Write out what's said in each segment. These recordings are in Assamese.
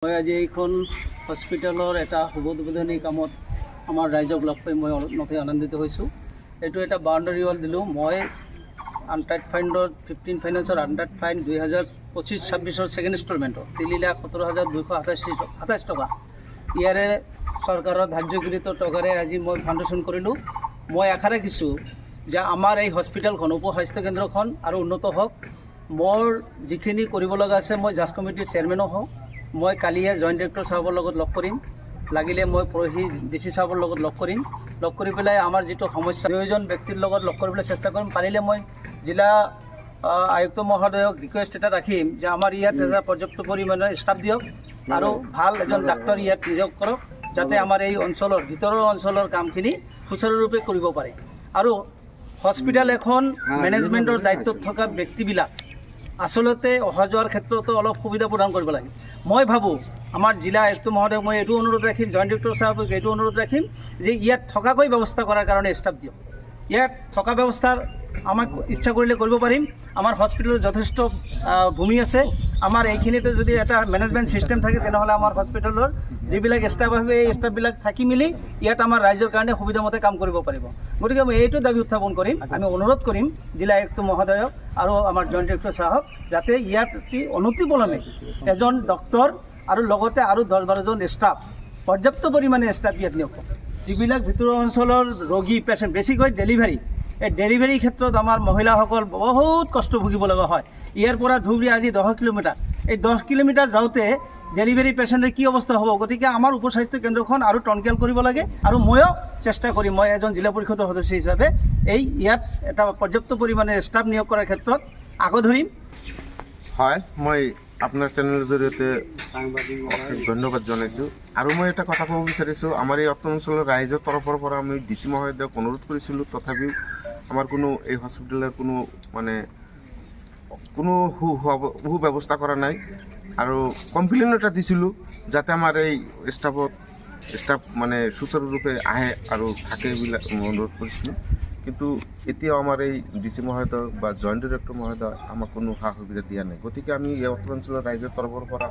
মই আজি এইখন হস্পিটেলৰ এটা শুভ উদ্বোধনী কামত আমাৰ ৰাইজক লগ পাই মই নথৈ আনন্দিত হৈছোঁ। এইটো এটা বাউণ্ডাৰী ৱাল দিলোঁ মই আনটাইড ফাইণ্ডৰ 15 ফাইনেন্সৰ আনটাইড ফাইন 2025-26 ছেকেণ্ড ইনষ্টলমেণ্টৰ 3,17,227 টকা ইয়াৰে চৰকাৰৰ ধাৰ্যকৃত টকাৰে আজি মই ফাউণ্ডেশ্যন কৰিলোঁ। মই আশা ৰাখিছোঁ যে আমাৰ এই হস্পিটেলখন উপস্বাস্থ্য কেন্দ্ৰখন আৰু উন্নত হওক। মোৰ যিখিনি কৰিব লগা আছে মই জাজ কমিটিৰ চেয়াৰমেনো হওঁ। মই কালিয়ে জইণ্ট ডিৰেক্টৰ চাহাবৰ লগত লগ কৰিম, লাগিলে মই পৰহি DC চাহাবৰ লগত লগ কৰিম। লগ কৰি পেলাই আমাৰ যিটো সমস্যা দুয়োজন ব্যক্তিৰ লগত লগ কৰিবলৈ চেষ্টা কৰিম। পাৰিলে মই জিলা আয়ুক্ত মহোদয়ক ৰিকুৱেষ্ট এটা ৰাখিম যে আমাৰ ইয়াত এটা পৰ্যাপ্ত পৰিমাণৰ ষ্টাফ দিয়ক আৰু ভাল এজন ডাক্তৰ ইয়াত নিয়োগ কৰক, যাতে আমাৰ এই অঞ্চলৰ ভিতৰৰ অঞ্চলৰ কামখিনি সুচাৰুৰূপে কৰিব পাৰে। আৰু হস্পিটেল এখন মেনেজমেণ্টৰ দায়িত্বত থকা ব্যক্তিবিলাক আচলতে অহা যোৱাৰ ক্ষেত্ৰতো অলপ সুবিধা প্ৰদান কৰিব লাগে। মই ভাবোঁ আমাৰ জিলা আয়ুক্ত মহোদয়ক মই এইটো অনুৰোধ ৰাখিম, জইণ্ট ডিৰেক্টৰ চাহাবক এইটো অনুৰোধ ৰাখিম যে ইয়াত থকাকৈ ব্যৱস্থা কৰাৰ কাৰণে ষ্টাফ দিয়ক। ইয়াত থকা ব্যৱস্থাৰ আমাক ইচ্ছা কৰিলে কৰিব পাৰিম। আমাৰ হস্পিটেলত যথেষ্ট ভূমি আছে। আমাৰ এইখিনিতে যদি এটা মেনেজমেণ্ট ছিষ্টেম থাকে তেনেহ'লে আমাৰ হস্পিটেলৰ যিবিলাক ষ্টাফ আহিব এই ষ্টাফবিলাক থাকি মেলি ইয়াত আমাৰ ৰাইজৰ কাৰণে সুবিধামতে কাম কৰিব পাৰিব। গতিকে মই এইটো দাবী উত্থাপন কৰিম, আমি অনুৰোধ কৰিম জিলা আয়ুক্ত মহোদয়ক আৰু আমাৰ জইণ্ট ডিৰেক্টৰ চাহাবক যাতে ইয়াত অনতিপলমে এজন ডক্তৰ আৰু লগতে আৰু 10-12জন ষ্টাফ পৰ্যাপ্ত পৰিমাণে ষ্টাফ ইয়াত নিয়োগ কৰে। যিবিলাক ভিতৰুৱা অঞ্চলৰ ৰোগী পেচেণ্ট বেছিকৈ ডেলিভাৰী, এই ডেলিভাৰী ক্ষেত্ৰত আমাৰ মহিলাসকল বহুত কষ্ট ভুগিব লগা হয়। ইয়াৰ পৰা ধুবুৰী আজি 10 কিলোমিটাৰ, এই 10 কিলোমিটাৰ যাওঁতে ডেলিভাৰী পেচেণ্টৰ কি অৱস্থা হ'ব। গতিকে আমাৰ উপস্বাস্থ্য কেন্দ্ৰখন আৰু টনকিয়াল কৰিব লাগে। আৰু ময়ো চেষ্টা কৰিম, মই এজন জিলা পৰিষদৰ সদস্য হিচাপে ইয়াত এটা পৰ্যাপ্ত পৰিমাণে ষ্টাফ নিয়োগ কৰাৰ ক্ষেত্ৰত আগত ধৰিম। হয়, মই আপোনাৰ চেনেলৰ জৰিয়তে ধন্যবাদ জনাইছোঁ। আৰু মই এটা কথা ক'ব বিচাৰিছোঁ, আমাৰ এই অত্তৰ অঞ্চলৰ ৰাইজৰ তৰফৰ পৰা আমি DC মহোদয়ক অনুৰোধ কৰিছিলোঁ, তথাপিও আমাৰ এই হস্পিটেলৰ কোনো সু ব্যৱস্থা কৰা নাই। আৰু কমপ্লেইন এটা দিছিলোঁ যাতে আমাৰ এই ষ্টাফ সুচাৰুৰূপে আহে আৰু থাকে এইবিলাক অনুৰোধ কৰিছিলোঁ। কিন্তু এতিয়াও আমাৰ এই DC মহোদয় বা জইণ্ট ডিৰেক্টৰ মহোদয় আমাক কোনো সা সুবিধা দিয়া নাই। গতিকে আমি এই অত্তৰ অঞ্চলৰ ৰাইজৰ তৰফৰ পৰা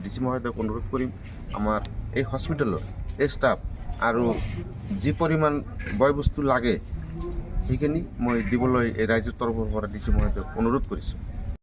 DC মহোদয়ক অনুৰোধ কৰিম, আমাৰ এই হস্পিটেলৰ ষ্টাফ আৰু যি পৰিমাণ বয় বস্তু লাগে সেইখিনি মই দিবলৈ এই ৰাইজৰ তৰফৰ পৰা DC মহোদয়ক অনুৰোধ কৰিছোঁ।